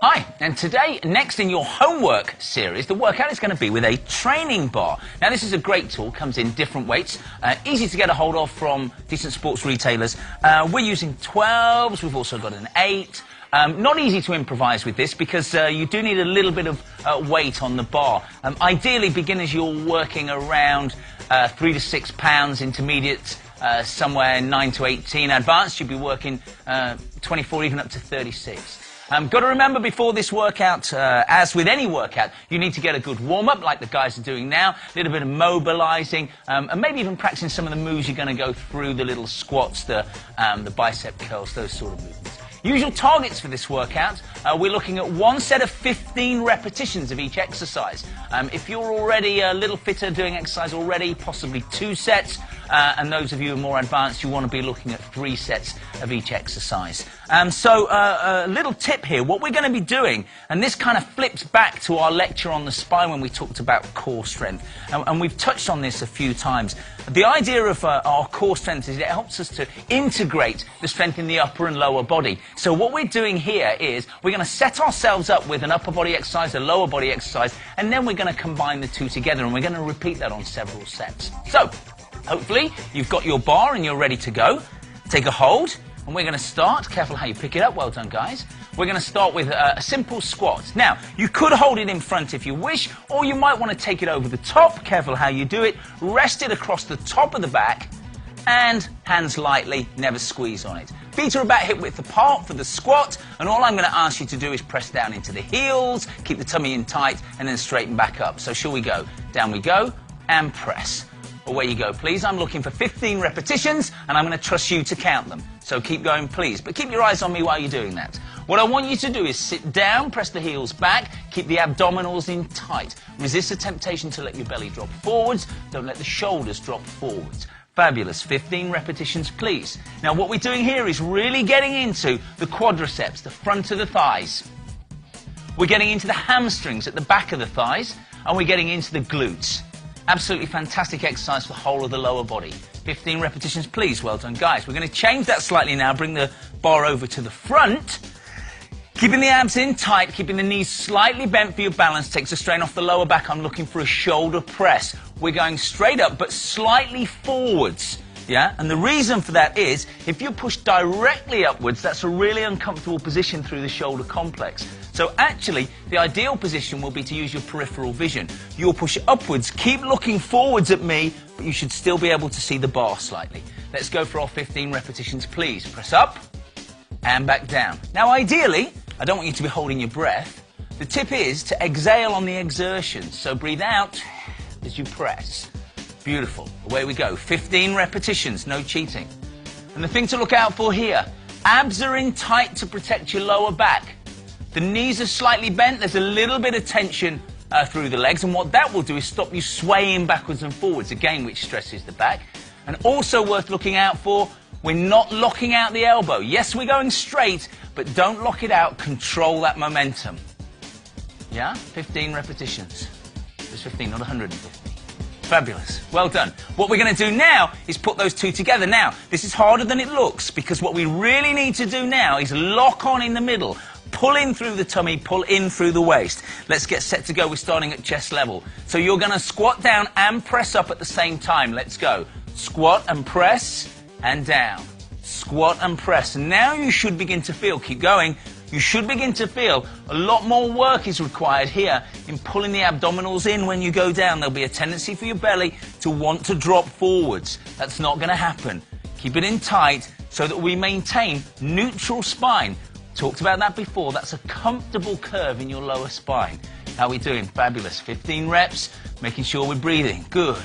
Hi, and today, next in your homework series, the workout is going to be with a training bar. Now, this is a great tool, comes in different weights, easy to get a hold of from decent sports retailers. We're using 12s, we've also got an 8. Not easy to improvise with this because you do need a little bit of weight on the bar. Ideally, beginners, you're working around 3 to 6 pounds, intermediate, somewhere 9 to 18. Advanced, you'd be working 24, even up to 36. Got to remember before this workout, as with any workout, you need to get a good warm-up like the guys are doing now, a little bit of mobilizing, and maybe even practicing some of the moves you're going to go through, the little squats, the bicep curls, those sort of movements. Usual targets for this workout, we're looking at one set of 15 repetitions of each exercise. If you're already a little fitter doing exercise already, possibly 2 sets, and those of you who are more advanced, you want to be looking at 3 sets of each exercise. So a little tip here, what we're going to be doing, and this kind of flips back to our lecture on the spine when we talked about core strength, and we've touched on this a few times. The idea of our core strength is it helps us to integrate the strength in the upper and lower body. So what we're doing here is we're going to set ourselves up with an upper body exercise, a lower body exercise, and then we're going to combine the two together, and we're going to repeat that on several sets. So, hopefully, you've got your bar and you're ready to go. Take a hold, and we're going to start. Careful how you pick it up. Well done, guys. We're going to start with a simple squat. Now, you could hold it in front if you wish, or you might want to take it over the top. Careful how you do it. Rest it across the top of the back, and hands lightly, never squeeze on it. Feet are about hip width apart for the squat, and all I'm going to ask you to do is press down into the heels, keep the tummy in tight, and then straighten back up. So shall we go? Down we go, and press. Away you go, please. I'm looking for 15 repetitions, and I'm going to trust you to count them. So keep going, please. But keep your eyes on me while you're doing that. What I want you to do is sit down, press the heels back, keep the abdominals in tight. Resist the temptation to let your belly drop forwards. Don't let the shoulders drop forwards. Fabulous. 15 repetitions, please. Now, what we're doing here is really getting into the quadriceps, the front of the thighs. We're getting into the hamstrings at the back of the thighs, and we're getting into the glutes. Absolutely fantastic exercise for the whole of the lower body. 15 repetitions, please. Well done, guys. We're going to change that slightly now, bring the bar over to the front. Keeping the abs in tight, keeping the knees slightly bent for your balance, takes the strain off the lower back. I'm looking for a shoulder press. We're going straight up, but slightly forwards. Yeah? And the reason for that is, if you push directly upwards, that's a really uncomfortable position through the shoulder complex. So actually, the ideal position will be to use your peripheral vision. You'll push upwards, keep looking forwards at me, but you should still be able to see the bar slightly. Let's go for our 15 repetitions, please. Press up and back down. Now, ideally, I don't want you to be holding your breath. The tip is to exhale on the exertion. So breathe out as you press. Beautiful. Away we go. 15 repetitions, no cheating. And the thing to look out for here, abs are in tight to protect your lower back. The knees are slightly bent. There's a little bit of tension through the legs, and what that will do is stop you swaying backwards and forwards, again, which stresses the back. And also worth looking out for, we're not locking out the elbow. Yes, we're going straight, but don't lock it out. Control that momentum. Yeah? 15 repetitions. Just 15, not 150. Fabulous. Well done. What we're going to do now is put those two together. Now, this is harder than it looks, because what we really need to do now is lock on in the middle. Pull in through the tummy, pull in through the waist. Let's get set to go. We're starting at chest level. So you're going to squat down and press up at the same time. Let's go. Squat and press and down. Squat and press. And now you should begin to feel, keep going, you should begin to feel a lot more work is required here in pulling the abdominals in when you go down. There'll be a tendency for your belly to want to drop forwards. That's not going to happen. Keep it in tight so that we maintain neutral spine. Talked about that before. That's a comfortable curve in your lower spine. How are we doing? Fabulous. 15 reps, making sure we're breathing. Good.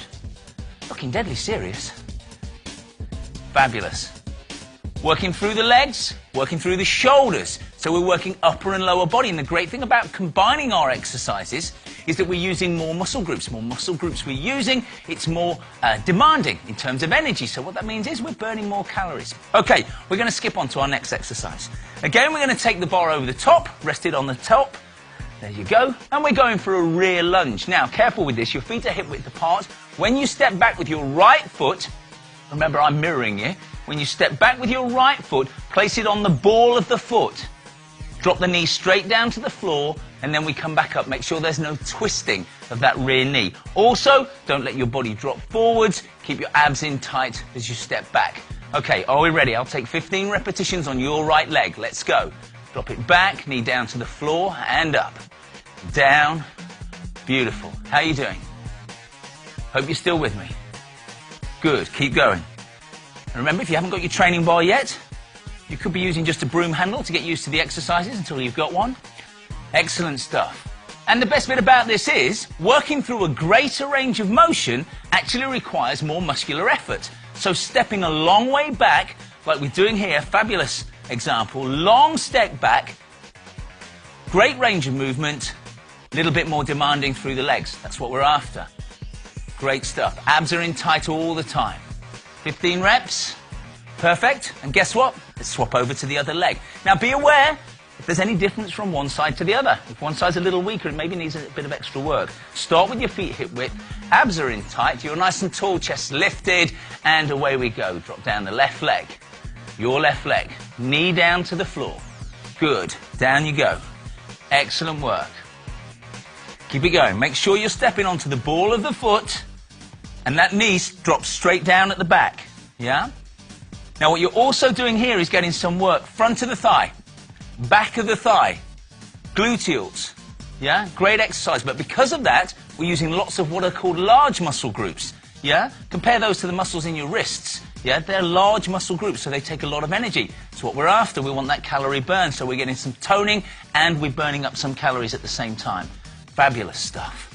Looking deadly serious. Fabulous. Working through the legs, working through the shoulders. So we're working upper and lower body. And the great thing about combining our exercises is that we're using more muscle groups. More muscle groups we're using, it's more demanding in terms of energy. So what that means is we're burning more calories. Okay, we're going to skip on to our next exercise. Again, we're going to take the bar over the top, rest it on the top. There you go. And we're going for a rear lunge. Now, careful with this. Your feet are hip width apart. When you step back with your right foot, remember I'm mirroring you. When you step back with your right foot, place it on the ball of the foot. Drop the knee straight down to the floor, and then we come back up. Make sure there's no twisting of that rear knee. Also, don't let your body drop forwards. Keep your abs in tight as you step back. Okay, are we ready? I'll take 15 repetitions on your right leg. Let's go. Drop it back, knee down to the floor, and up. Down. Beautiful. How are you doing? Hope you're still with me. Good. Keep going. And remember, if you haven't got your training bar yet, you could be using just a broom handle to get used to the exercises until you've got one. Excellent stuff. And the best bit about this is, working through a greater range of motion actually requires more muscular effort. So stepping a long way back, like we're doing here, fabulous example, long step back, great range of movement, a little bit more demanding through the legs. That's what we're after. Great stuff. Abs are in tight all the time. 15 reps. Perfect. And guess what? Let's swap over to the other leg. Now be aware if there's any difference from one side to the other. If one side's a little weaker, it maybe needs a bit of extra work. Start with your feet hip width. Abs are in tight. You're nice and tall, chest lifted, and away we go. Drop down the left leg. Your left leg. Knee down to the floor. Good. Down you go. Excellent work. Keep it going. Make sure you're stepping onto the ball of the foot, and that knee drops straight down at the back. Yeah? Now what you're also doing here is getting some work. Front of the thigh, back of the thigh, gluteals. Yeah? Great exercise. But because of that, we're using lots of what are called large muscle groups. Yeah? Compare those to the muscles in your wrists. Yeah? They're large muscle groups, so they take a lot of energy. So what we're after, we want that calorie burn. So we're getting some toning and we're burning up some calories at the same time. Fabulous stuff.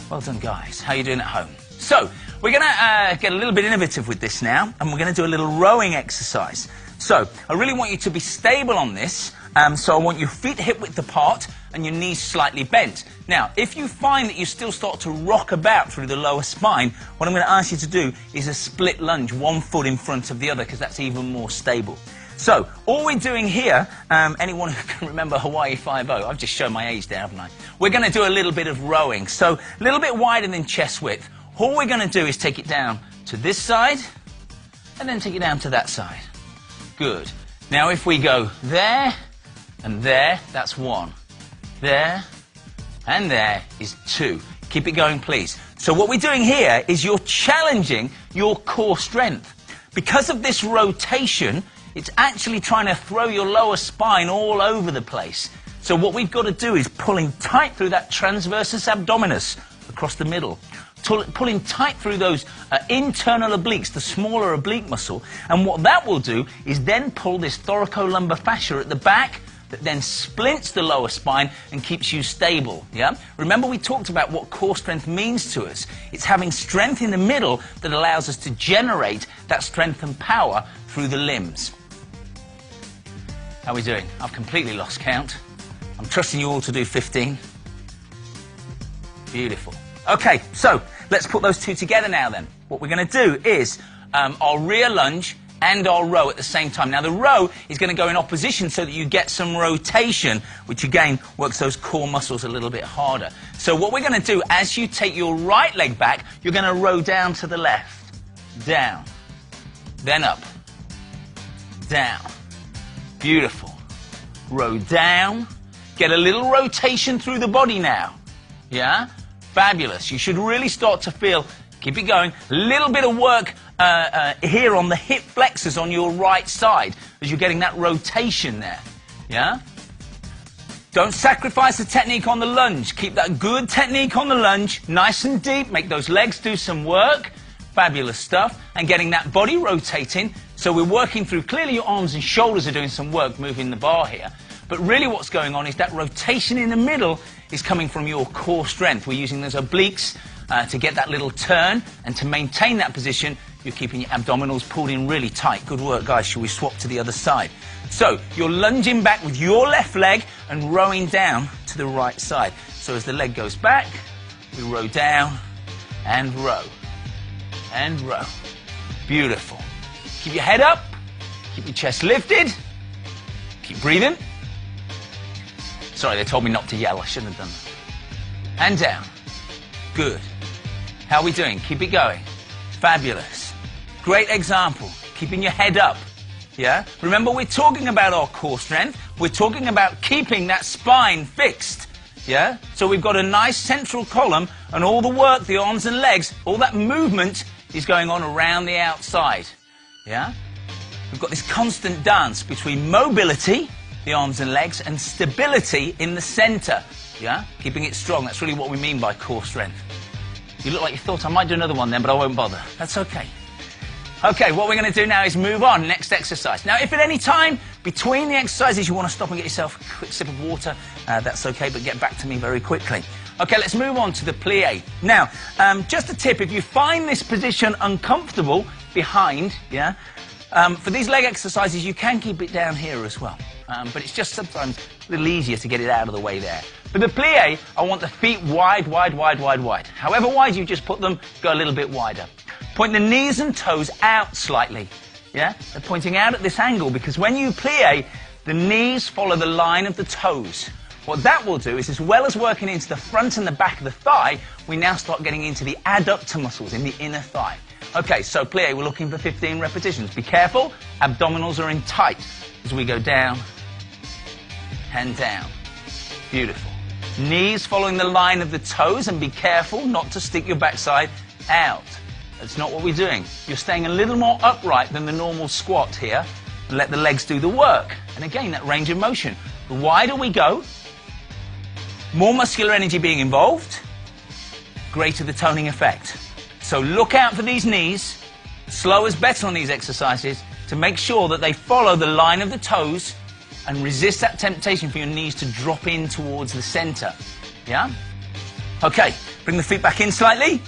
Well done, guys. How are you doing at home? So, we're going to get a little bit innovative with this now, and we're going to do a little rowing exercise. So, I really want you to be stable on this, so I want your feet hip width apart and your knees slightly bent. Now, if you find that you still start to rock about through the lower spine, what I'm going to ask you to do is a split lunge, one foot in front of the other, because that's even more stable. So, all we're doing here, anyone who can remember Hawaii 5-0, I've just shown my age there, haven't I? We're going to do a little bit of rowing. So, a little bit wider than chest width. All we're going to do is take it down to this side, and then take it down to that side. Good. Now, if we go there, and there, that's one. There, and there is two. Keep it going, please. So what we're doing here is you're challenging your core strength. Because of this rotation, it's actually trying to throw your lower spine all over the place. So what we've got to do is pulling tight through that transversus abdominis across the middle. Pulling tight through those internal obliques, the smaller oblique muscle. And what that will do is then pull this thoracolumbar fascia at the back that then splints the lower spine and keeps you stable. Yeah? Remember we talked about what core strength means to us. It's having strength in the middle that allows us to generate that strength and power through the limbs. How are we doing? I've completely lost count. I'm trusting you all to do 15. Beautiful. Okay, so let's put those two together now then. What we're going to do is our rear lunge and our row at the same time. Now the row is going to go in opposition so that you get some rotation, which again works those core muscles a little bit harder. So what we're going to do, as you take your right leg back, you're going to row down to the left. Down. Then up. Down. Beautiful. Row down. Get a little rotation through the body now. Yeah? Fabulous. You should really start to feel, keep it going, a little bit of work here on the hip flexors on your right side as you're getting that rotation there. Yeah? Don't sacrifice the technique on the lunge. Keep that good technique on the lunge, nice and deep. Make those legs do some work. Fabulous stuff. And getting that body rotating. So we're working through, clearly your arms and shoulders are doing some work moving the bar here. But really what's going on is that rotation in the middle is coming from your core strength. We're using those obliques to get that little turn, and to maintain that position, you're keeping your abdominals pulled in really tight. Good work, guys. Shall we swap to the other side? So you're lunging back with your left leg and rowing down to the right side. So as the leg goes back, we row down and row. And row. Beautiful. Keep your head up. Keep your chest lifted. Keep breathing. Sorry, they told me not to yell. I shouldn't have done that. And down. Good. How are we doing? Keep it going. Fabulous. Great example. Keeping your head up. Yeah? Remember, we're talking about our core strength. we're talking about keeping that spine fixed. Yeah? So we've got a nice central column, and all the work, the arms and legs, all that movement is going on around the outside. Yeah? We've got this constant dance between mobility, the arms and legs, and stability in the center. Yeah? Keeping it strong. That's really what we mean by core strength. You look like you thought I might do another one then, but I won't bother. That's okay. Okay, what we're going to do now is move on. Next exercise. Now, if at any time between the exercises you want to stop and get yourself a quick sip of water, that's okay, but get back to me very quickly. Okay, let's move on to the plie. Now, just a tip, if you find this position uncomfortable behind, yeah, for these leg exercises, you can keep it down here as well. But it's just sometimes a little easier to get it out of the way there. For the plie, I want the feet wide, wide, wide, wide, wide. However wide you just put them, go a little bit wider. Point the knees and toes out slightly. Yeah? They're pointing out at this angle because when you plie, the knees follow the line of the toes. What that will do is, as well as working into the front and the back of the thigh, we now start getting into the adductor muscles in the inner thigh. Okay, so plie, we're looking for 15 repetitions. Be careful, abdominals are in tight as we go down and down. Beautiful. Knees following the line of the toes, and be careful not to stick your backside out. That's not what we're doing. You're staying a little more upright than the normal squat here, and let the legs do the work. And again, that range of motion. The wider we go, more muscular energy being involved, greater the toning effect. So look out for these knees. Slow is better on these exercises to make sure that they follow the line of the toes and resist that temptation for your knees to drop in towards the center. Yeah? Okay, bring the feet back in slightly.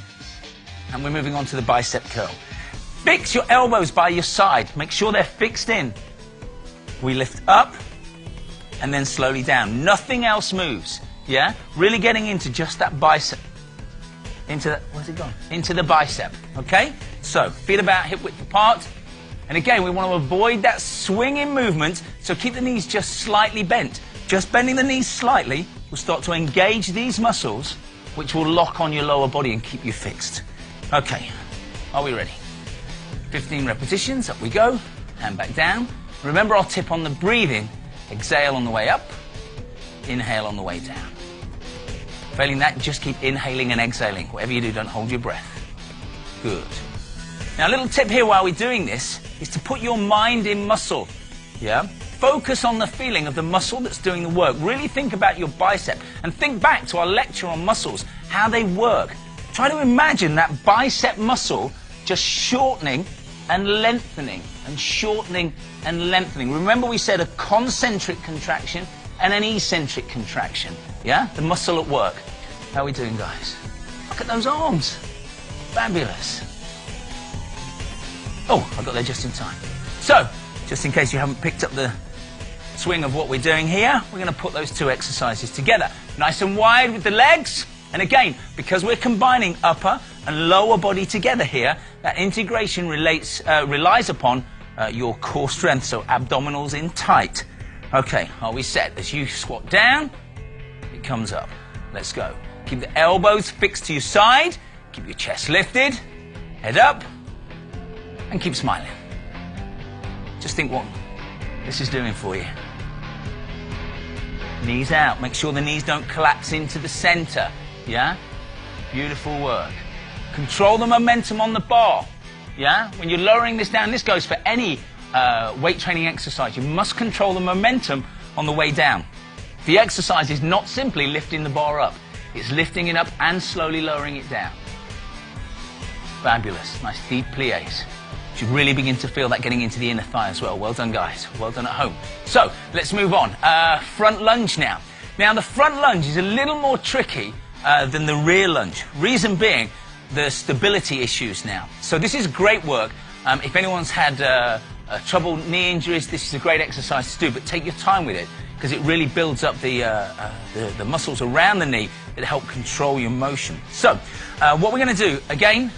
And we're moving on to the bicep curl. Fix your elbows by your side. Make sure they're fixed in. We lift up and then slowly down. Nothing else moves. Yeah? Really getting into just that bicep. Where's it gone? Into the bicep. Okay? So, feet about hip width apart. And again, we want to avoid that swinging movement, so keep the knees just slightly bent. Just bending the knees slightly will start to engage these muscles, which will lock on your lower body and keep you fixed. Okay, are we ready? 15 repetitions, up we go, and back down. Remember our tip on the breathing, exhale on the way up, inhale on the way down. Failing that, just keep inhaling and exhaling. Whatever you do, don't hold your breath. Good. Now, a little tip here while we're doing this is to put your mind in muscle. Yeah? Focus on the feeling of the muscle that's doing the work. Really think about your bicep and think back to our lecture on muscles, how they work. Try to imagine that bicep muscle just shortening and lengthening and shortening and lengthening. Remember we said a concentric contraction and an eccentric contraction. Yeah? The muscle at work. How are we doing, guys? Look at those arms. Fabulous. Oh, I got there just in time. So, just in case you haven't picked up the swing of what we're doing here, we're going to put those two exercises together. Nice and wide with the legs. And again, because we're combining upper and lower body together here, that integration relies upon your core strength, so abdominals in tight. Okay, are we set? As you squat down, it comes up. Let's go. Keep the elbows fixed to your side, keep your chest lifted, head up, and keep smiling. Just think what this is doing for you. Knees out. Make sure the knees don't collapse into the center. Yeah? Beautiful work. Control the momentum on the bar. Yeah? When you're lowering this down, this goes for any weight training exercise. You must control the momentum on the way down. The exercise is not simply lifting the bar up. It's lifting it up and slowly lowering it down. Fabulous. Nice deep plies. You should really begin to feel that getting into the inner thigh as well. Well done, guys. Well done at home. So, let's move on. Front lunge now. Now, the front lunge is a little more tricky than the rear lunge. Reason being, the stability issues now. So this is great work. If anyone's had trouble, knee injuries, this is a great exercise to do, but take your time with it, because it really builds up the muscles around the knee that help control your motion. So, what we're going to do, again,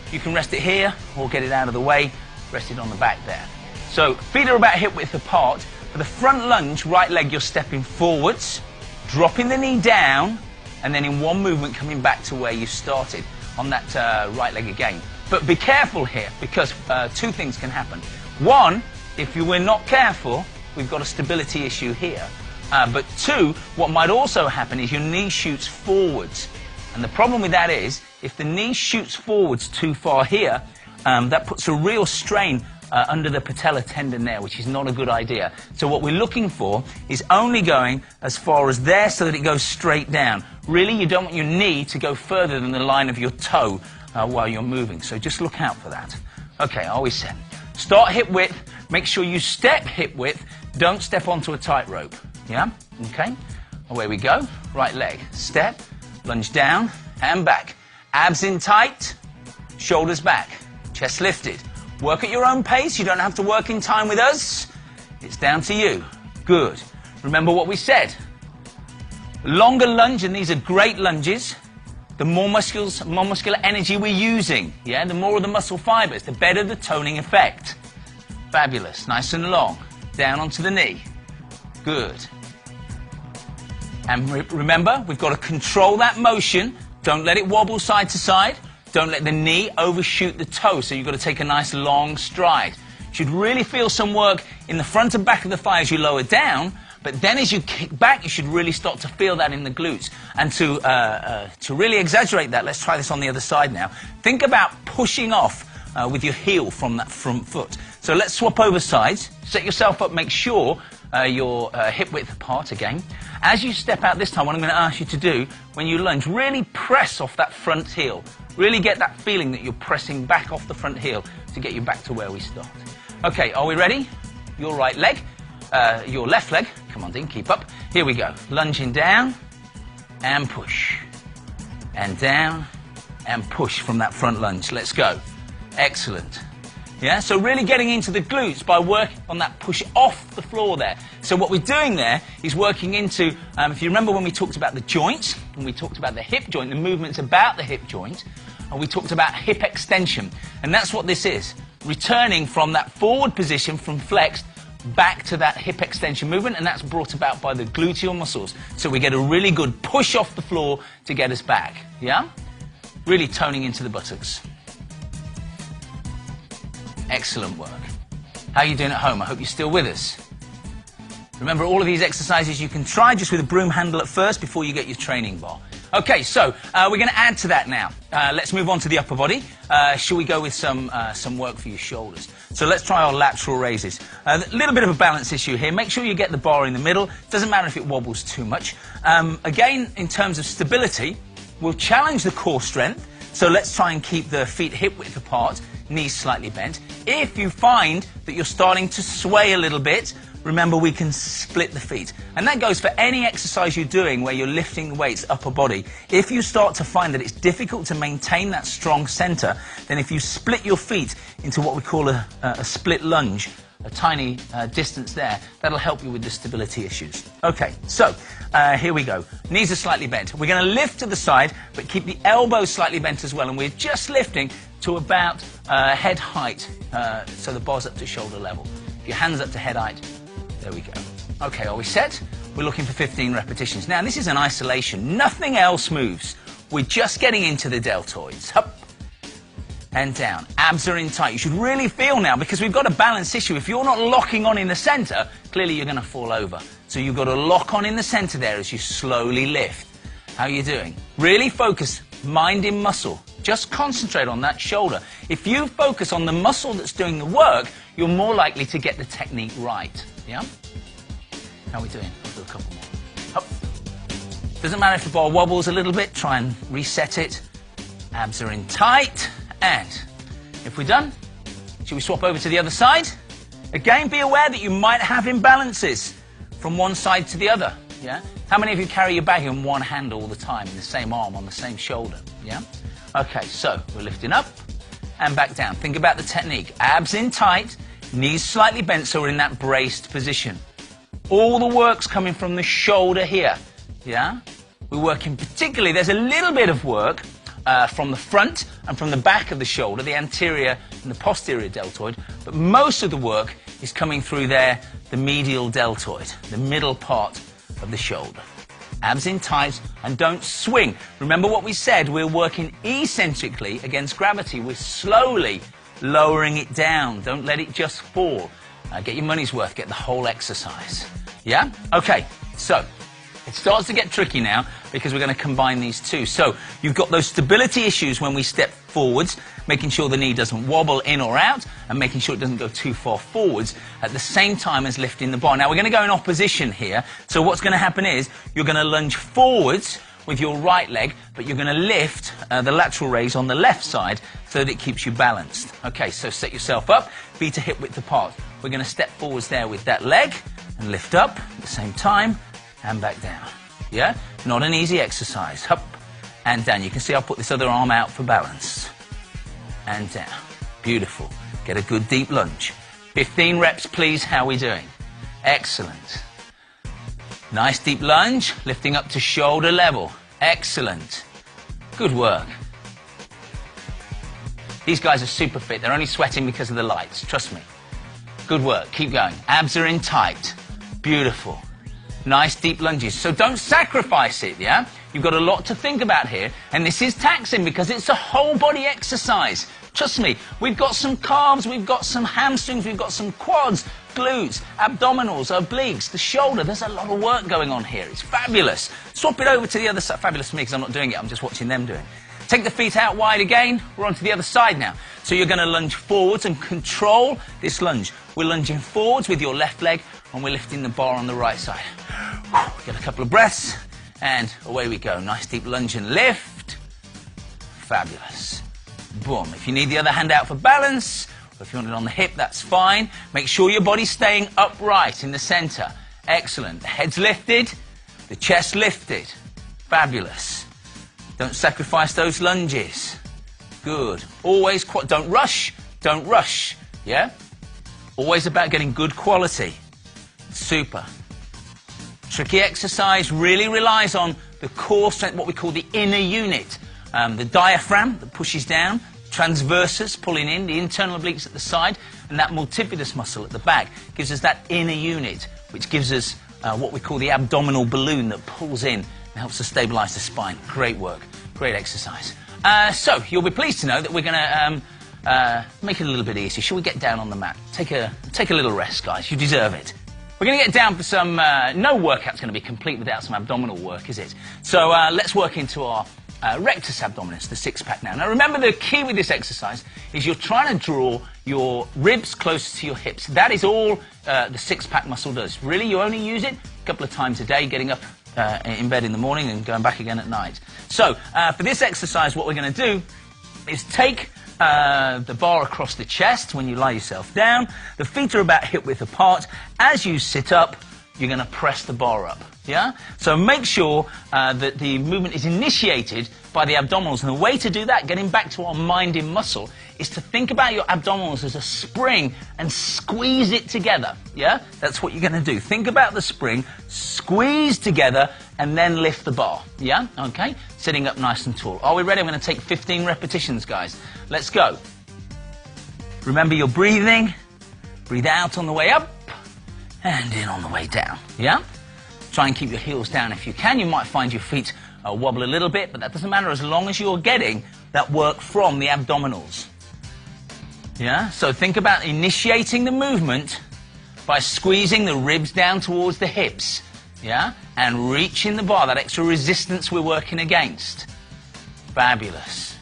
you can rest it here, or get it out of the way, rest it on the back there. So, feet are about hip width apart. For the front lunge, right leg, you're stepping forwards, dropping the knee down, and then in one movement coming back to where you started on that right leg again. But be careful here, because two things can happen. One, if you were not careful, we've got a stability issue here. But two, what might also happen is your knee shoots forwards. And the problem with that is, if the knee shoots forwards too far here, that puts a real strain under the patella tendon there, which is not a good idea. So what we're looking for is only going as far as there so that it goes straight down. Really, you don't want your knee to go further than the line of your toe while you're moving. So just look out for that. Okay, are we set? Start hip width. Make sure you step hip width. Don't step onto a tightrope. Yeah? Okay. Away we go. Right leg. Step. Lunge down and back. Abs in tight. Shoulders back. Chest lifted. Work at your own pace. You don't have to work in time with us. It's down to you. Good. Remember what we said. Longer lunge, and these are great lunges. The more muscular energy we're using, yeah, the more of the muscle fibers, the better the toning effect. Fabulous. Nice and long. Down onto the knee. Good. And remember, we've got to control that motion. Don't let it wobble side to side. Don't let the knee overshoot the toe, so you've got to take a nice long stride. You should really feel some work in the front and back of the thigh as you lower down, but then as you kick back, you should really start to feel that in the glutes. And to really exaggerate that, let's try this on the other side now. Think about pushing off with your heel from that front foot. So let's swap over sides. Set yourself up, make sure your hip width apart again. As you step out this time, what I'm going to ask you to do, when you lunge, really press off that front heel. Really get that feeling that you're pressing back off the front heel to get you back to where we start. Okay, are we ready? Your right leg, your left leg. Come on, Dean, keep up. Here we go. Lunging down and push. And down and push from that front lunge. Let's go. Excellent. Yeah, so really getting into the glutes by working on that push off the floor there. So what we're doing there is working into, if you remember when we talked about the joints, when we talked about the hip joint, the movements about the hip joint, and we talked about hip extension. And that's what this is. Returning from that forward position, from flexed, back to that hip extension movement, and that's brought about by the gluteal muscles. So we get a really good push off the floor to get us back. Yeah? Really toning into the buttocks. Excellent work. How are you doing at home? I hope you're still with us. Remember, all of these exercises you can try just with a broom handle at first before you get your training bar. Okay, so we're going to add to that now. Let's move on to the upper body. Shall we go with some work for your shoulders? So let's try our lateral raises. A little bit of a balance issue here. Make sure you get the bar in the middle. Doesn't matter if it wobbles too much. Again, in terms of stability, we'll challenge the core strength. So let's try and keep the feet hip width apart, knees slightly bent. If you find that you're starting to sway a little bit, remember we can split the feet. And that goes for any exercise you're doing where you're lifting weights upper body. If you start to find that it's difficult to maintain that strong center, then if you split your feet into what we call a split lunge, a tiny distance there, that'll help you with the stability issues. Okay, so here we go. Knees are slightly bent. We're going to lift to the side, but keep the elbows slightly bent as well, and we're just lifting to about head height, so the bar's up to shoulder level. Your hands up to head height. There we go. Okay, are we set? We're looking for 15 repetitions. Now, this is an isolation. Nothing else moves. We're just getting into the deltoids. Up and down. Abs are in tight. You should really feel now, because we've got a balance issue. If you're not locking on in the center, clearly you're going to fall over. So you've got to lock on in the center there as you slowly lift. How are you doing? Really focus, mind in muscle. Just concentrate on that shoulder. If you focus on the muscle that's doing the work, you're more likely to get the technique right. Yeah? How are we doing? I'll do a couple more. Up. Doesn't matter if the bar wobbles a little bit, try and reset it. Abs are in tight. And if we're done, should we swap over to the other side? Again, be aware that you might have imbalances from one side to the other. Yeah? How many of you carry your bag in one hand all the time, in the same arm, on the same shoulder? Yeah? Okay, so we're lifting up and back down. Think about the technique. Abs in tight, knees slightly bent, so we're in that braced position. All the work's coming from the shoulder here. Yeah? We're working particularly, there's a little bit of work from the front and from the back of the shoulder, the anterior and the posterior deltoid, but most of the work is coming through there, the medial deltoid, the middle part of the shoulder. Abs in tight, and don't swing. Remember what we said, we're working eccentrically against gravity. We're slowly lowering it down. Don't let it just fall. Get your money's worth, get the whole exercise. Yeah? Okay, so it starts to get tricky now because we're going to combine these two. So you've got those stability issues when we step forwards, making sure the knee doesn't wobble in or out and making sure it doesn't go too far forwards at the same time as lifting the bar. Now we're going to go in opposition here. So what's going to happen is you're going to lunge forwards with your right leg, but you're going to lift the lateral raise on the left side so that it keeps you balanced. Okay, so set yourself up, feet to hip width apart. We're going to step forwards there with that leg and lift up at the same time and back down. Yeah? Not an easy exercise. Up and down. You can see I'll put this other arm out for balance. And down. Beautiful. Get a good deep lunge. 15 reps, please. How are we doing? Excellent. Nice deep lunge, lifting up to shoulder level. Excellent. Good work. These guys are super fit. They're only sweating because of the lights. Trust me. Good work. Keep going. Abs are in tight. Beautiful. Nice deep lunges. So don't sacrifice it, yeah? You've got a lot to think about here. And this is taxing because it's a whole body exercise. Trust me, we've got some calves, we've got some hamstrings, we've got some quads, glutes, abdominals, obliques, the shoulder. There's a lot of work going on here. It's fabulous. Swap it over to the other side. Fabulous for me because I'm not doing it. I'm just watching them doing it. Take the feet out wide again. We're on to the other side now. So you're going to lunge forwards and control this lunge. We're lunging forwards with your left leg and we're lifting the bar on the right side. Get a couple of breaths and away we go. Nice deep lunge and lift. Fabulous. Boom. If you need the other hand out for balance, or if you want it on the hip, that's fine. Make sure your body's staying upright in the center. Excellent. The head's lifted, the chest lifted. Fabulous. Don't sacrifice those lunges. Good. Always, don't rush. Don't rush. Yeah? Always about getting good quality. Super. Tricky exercise really relies on the core strength, what we call the inner unit. The diaphragm that pushes down, transversus pulling in, the internal obliques at the side, and that multifidus muscle at the back gives us that inner unit, which gives us what we call the abdominal balloon that pulls in and helps to stabilize the spine. Great work. Great exercise. So, you'll be pleased to know that we're going to make it a little bit easier. Shall we get down on the mat? Take a little rest, guys. You deserve it. We're going to get down for some... no workout's going to be complete without some abdominal work, is it? So, let's work into our rectus abdominis, the six-pack now. Now, remember the key with this exercise is you're trying to draw your ribs closer to your hips. That is all the six-pack muscle does. Really, you only use it a couple of times a day, getting up in bed in the morning and going back again at night. So, for this exercise, what we're going to do is take the bar across the chest when you lie yourself down. The feet are about hip width apart. As you sit up, you're going to press the bar up. Yeah? So make sure that the movement is initiated by the abdominals. And the way to do that, getting back to our mind in muscle, is to think about your abdominals as a spring and squeeze it together. Yeah? That's what you're going to do. Think about the spring, squeeze together, and then lift the bar. Yeah? Okay? Sitting up nice and tall. Are we ready? I'm going to take 15 repetitions, guys. Let's go. Remember your breathing. Breathe out on the way up and in on the way down. Yeah? Try and keep your heels down if you can. You might find your feet wobble a little bit, but that doesn't matter as long as you're getting that work from the abdominals. Yeah? So think about initiating the movement by squeezing the ribs down towards the hips. Yeah? And reaching the bar, that extra resistance we're working against. Fabulous.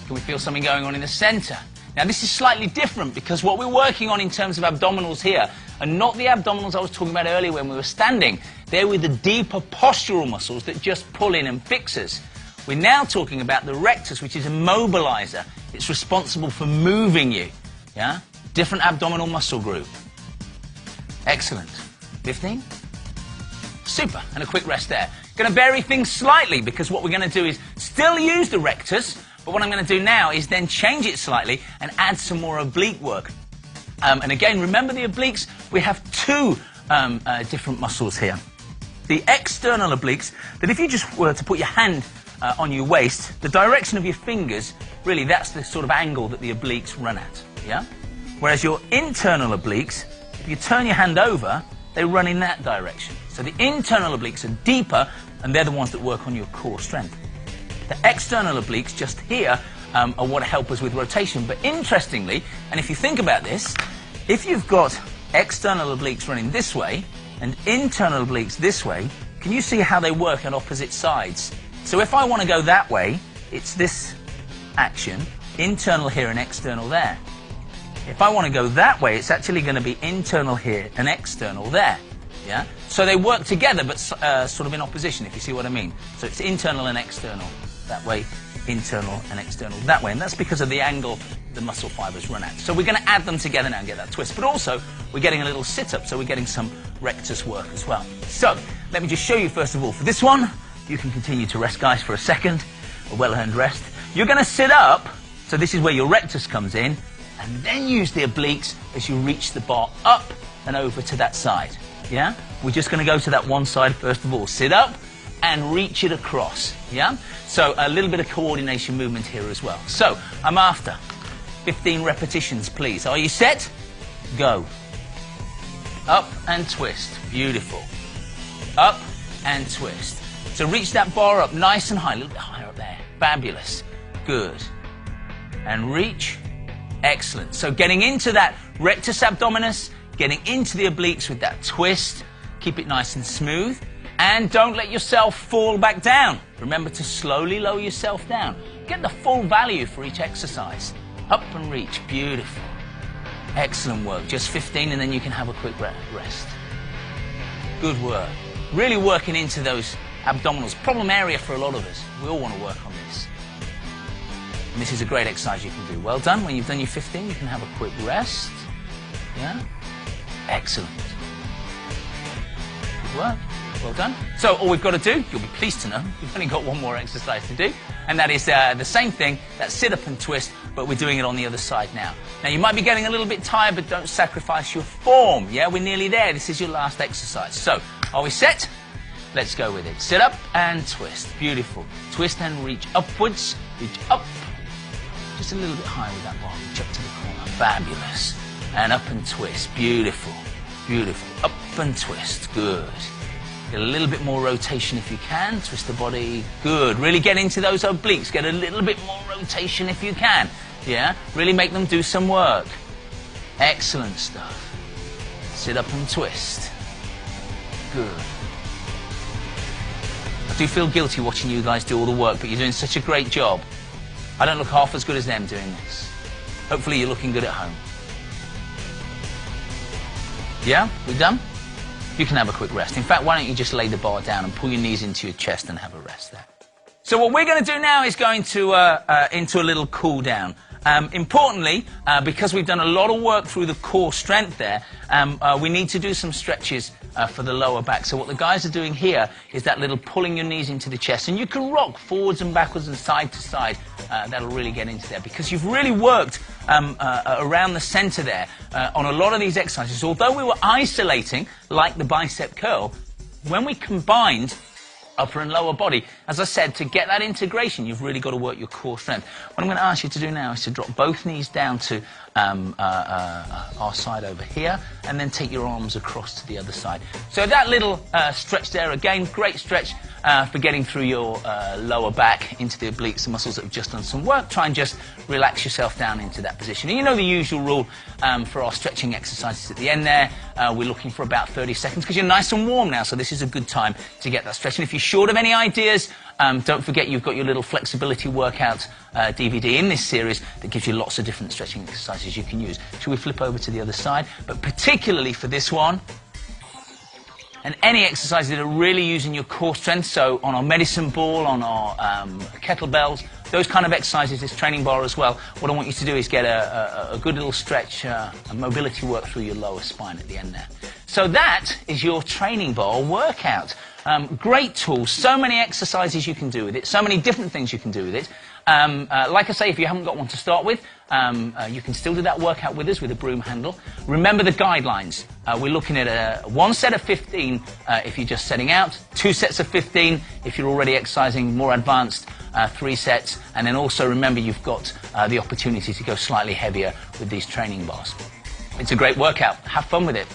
Can we feel something going on in the center? Now, this is slightly different because what we're working on in terms of abdominals here are not the abdominals I was talking about earlier when we were standing. They're with the deeper postural muscles that just pull in and fix us. We're now talking about the rectus, which is a mobilizer. It's responsible for moving you. Yeah? Different abdominal muscle group. Excellent. 15. Super. And a quick rest there. Going to vary things slightly because what we're going to do is still use the rectus, but what I'm going to do now is then change it slightly and add some more oblique work. And again, remember the obliques? We have two different muscles here. The external obliques, that if you just were to put your hand on your waist, the direction of your fingers, really that's the sort of angle that the obliques run at. Yeah? Whereas your internal obliques, if you turn your hand over, they run in that direction. So the internal obliques are deeper, and they're the ones that work on your core strength. The external obliques just here are what help us with rotation. But interestingly, and if you think about this, if you've got external obliques running this way and internal obliques this way, can you see how they work on opposite sides? So if I want to go that way, it's this action, internal here and external there. If I want to go that way, it's actually going to be internal here and external there. Yeah? So they work together, but sort of in opposition, if you see what I mean. So it's internal and external that way, internal and external that way. And that's because of the angle the muscle fibers run at. So we're going to add them together now and get that twist. But also, we're getting a little sit-up, so we're getting some rectus work as well. So let me just show you, first of all, for this one, you can continue to rest, guys, for a second, a well-earned rest. You're going to sit up, so this is where your rectus comes in, and then use the obliques as you reach the bar up and over to that side. Yeah? We're just going to go to that one side first of all. Sit up and reach it across. Yeah? So a little bit of coordination movement here as well. So I'm after 15 repetitions, please. Are you set? Go. Up and twist. Beautiful. Up and twist. So reach that bar up nice and high, a little bit higher up there. Fabulous. Good. And reach. Excellent. So getting into that rectus abdominis, getting into the obliques with that twist. Keep it nice and smooth. And don't let yourself fall back down. Remember to slowly lower yourself down. Get the full value for each exercise. Up and reach. Beautiful. Excellent work. Just 15 and then you can have a quick rest. Good work. Really working into those abdominals. Problem area for a lot of us. We all want to work on this. And this is a great exercise you can do. Well done. When you've done your 15, you can have a quick rest. Yeah? Excellent. Good work. Well done. So all we've got to do, you'll be pleased to know, we've only got one more exercise to do, and that is the same thing, that sit-up and twist, but we're doing it on the other side now. Now you might be getting a little bit tired, but don't sacrifice your form. Yeah, we're nearly there. This is your last exercise. So, are we set? Let's go with it. Sit up and twist. Beautiful. Twist and reach upwards. Reach up. Just a little bit higher with that bar. Reach up to the corner. Fabulous. And up and twist. Beautiful. Beautiful. Up and twist. Good. Get a little bit more rotation if you can. Twist the body. Good. Really get into those obliques. Get a little bit more rotation if you can. Yeah? Really make them do some work. Excellent stuff. Sit up and twist. Good. I do feel guilty watching you guys do all the work, but you're doing such a great job. I don't look half as good as them doing this. Hopefully you're looking good at home. Yeah? We done? You can have a quick rest. In fact, why don't you just lay the bar down and pull your knees into your chest and have a rest there. So what we're going to do now is go into a little cool down. Importantly, because we've done a lot of work through the core strength there, we need to do some stretches for the lower back. So what the guys are doing here is that little pulling your knees into the chest. And you can rock forwards and backwards and side to side. That'll really get into there. Because you've really worked around the center there on a lot of these exercises. Although we were isolating, like the bicep curl, when we combined upper and lower body, as I said, to get that integration, you've really got to work your core strength. What I'm going to ask you to do now is to drop both knees down to our side over here, and then take your arms across to the other side. So that little stretch there, again, great stretch for getting through your lower back into the obliques, the muscles that have just done some work. Try and just relax yourself down into that position. And you know the usual rule for our stretching exercises at the end there. We're looking for about 30 seconds because you're nice and warm now, so this is a good time to get that stretch. And if you're short of any ideas, don't forget you've got your little flexibility workout DVD in this series that gives you lots of different stretching exercises you can use. Shall we flip over to the other side? But particularly for this one, and any exercises that are really using your core strength, so on our medicine ball, on our kettlebells, those kind of exercises, this training bar as well, what I want you to do is get a good little stretch, a mobility work through your lower spine at the end there. So that is your training bar workout. Great tool, so many exercises you can do with it, so many different things you can do with it. Like I say, if you haven't got one to start with, you can still do that workout with us with a broom handle. Remember the guidelines. We're looking at one set of 15 if you're just setting out, 2 sets of 15 if you're already exercising more advanced, 3 sets, and then also remember you've got the opportunity to go slightly heavier with these training bars. It's a great workout. Have fun with it.